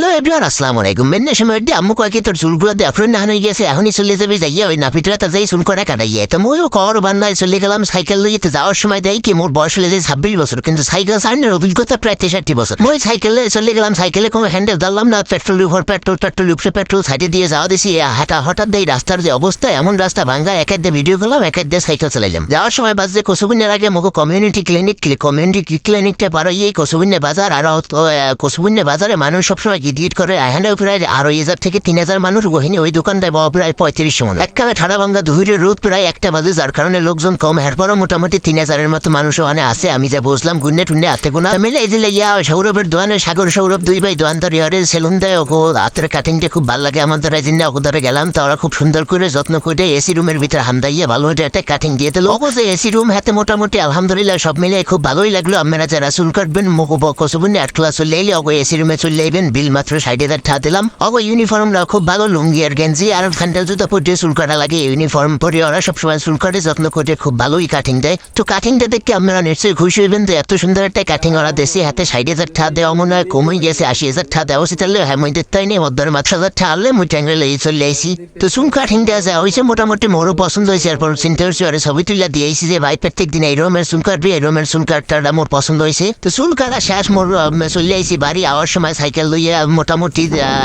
Hello everyone, আসসালামু আলাইকুম। মেন্নে সময় দিয়ে আম্মু কয়েকে তোর চুলগুলো দিয়ে আপনার না হয়ে গেছে, এখনই চলে যাবে যাইয়া ওই নাপিতরা তা যাই চুল করে কাটাইয়ে তো ময়ও কর বান্ধায় চলে গেলাম সাইকেল লইয়ে। যাওয়ার সময় দেয় কি মোর বয়স হলে 26 বছর, কিন্তু সাইকেল চালানোর অভিজ্ঞতা প্রায় 63 বছর। মই সাইকেলে চলে গেলাম, সাইকেলে কোনো হ্যান্ডেল ধরলাম না, পেট্রোল উপর পেট্রোল উপরে পেট্রোল সাইডে দিয়ে যাওয়া দিছি। হঠাৎ দেয় রাস্তার যে অবস্থা, এমন রাস্তা ভাঙ্গা, একের দিয়ে ভিডিও করলাম, একের দিয়ে সাইকেল চালাইলাম। যাওয়ার সময় বাজে কসুবিনের আগে মুখো কমিউনিটি ক্লিনিকটা পারো এই কসুবিনে বাজার। আর কসুবিনে বাজারে মানুষ সবসময় গিট করে প্রায় 2,500 থেকে 3,000 মানুষ গহিনী ওই দোকানটায় প্রায় 35 মন। একখানে ঠাড়া ভাঙ্গা দুহুরের রোদ প্রায় 1টা বাজে, যার কারণে লোকজন কম। এরপরও মোটামুটি 3,000-এর মতো মানুষ ওখানে আছে। আমি যা বুঝলাম গুন্নে টুন্নে হাতে গোনা মিলে এই যে সৌরভের দোকানে সাগর সৌরভ 2 ভাই দোকানদার ইয়ারে সেলুন দেয়। ওকে হাতের কাটিংটা খুব ভালো লাগে আমাদের। ওকে ধরে গেলাম, তো ওরা খুব সুন্দর করে যত্ন করে এসি রুমের ভিতরে হামদাইয়ে ভালো একটা কাটিং দিয়ে দিল। ওকে যে এসি রুম হাতে মোটামুটি আলহামদুলিল্লাহ সব মিলে খুব ভালোই লাগলো। আপনারা যারা চুল কাটবেন কসুবুনে 8 ক্লাস চলে এলে ওকে এসি রুমে চলে যাবেন। বিল মাত্র 60,000 টাকা দিলাম। ওকে ইউনিফর্মরা খুব ভালো, লুঙ্গি আর গেঞ্জি আর স্যান্ডেল জুতা পরে চুল কাটা লাগে। ইউনিফর্ম পরে ওরা সবসময় চুল কাটে, যত্ন করে খুব ভালোই কাটিং দেয়। তো কাটিংটা দেখে আপনারা নিশ্চয়ই খুশি হইবেন যে এত সুন্দর একটা কাটিং ওরা দেশে হাতে 60,000 টাকা দেওয়া মনে হয় কমই গেছে। 80,000 টাকা দেওয়া উচিত হলে হ্যাঁ মই দেখতেই নেই মধ্যে 5,000 টাকা হলে মুই ট্যাঙ্গলে লেগে চলে আইসি। তো চুল কাটিংটা যা হয়েছে মোটামুটি মোরও পছন্দ হয়েছে। এরপর চিন্তা হচ্ছে ওরা ছবি তুলে দিয়েছি যে ভাই প্রত্যেক দিন এই রোমের চুল কাটবি, এই রোমের চুল কাটটা মোর পছন্দ হয়েছে। তো চুল কাটা শেষ, মোর চলে আইসি বাড়ি। আওয়ার সময় সাইকেল লইয়া মোটামুটি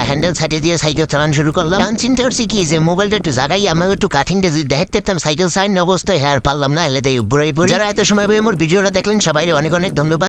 হ্যান্ডেল ছাটিয়ে দিয়ে সাইকেল চালানো শুরু করলাম। চিন্তা করছি কি যে মোবাইলটা একটু জাগাই আমার একটু কাটিংটা যদি দেখতে সাইকেল চালানো অবস্থায় হ্যাঁ পারলাম না, এলে দেয় বুড়াই পড়ে। যারা এত সময় মোর ভিডিওটা দেখলেন সবাই অনেক অনেক ধন্যবাদ।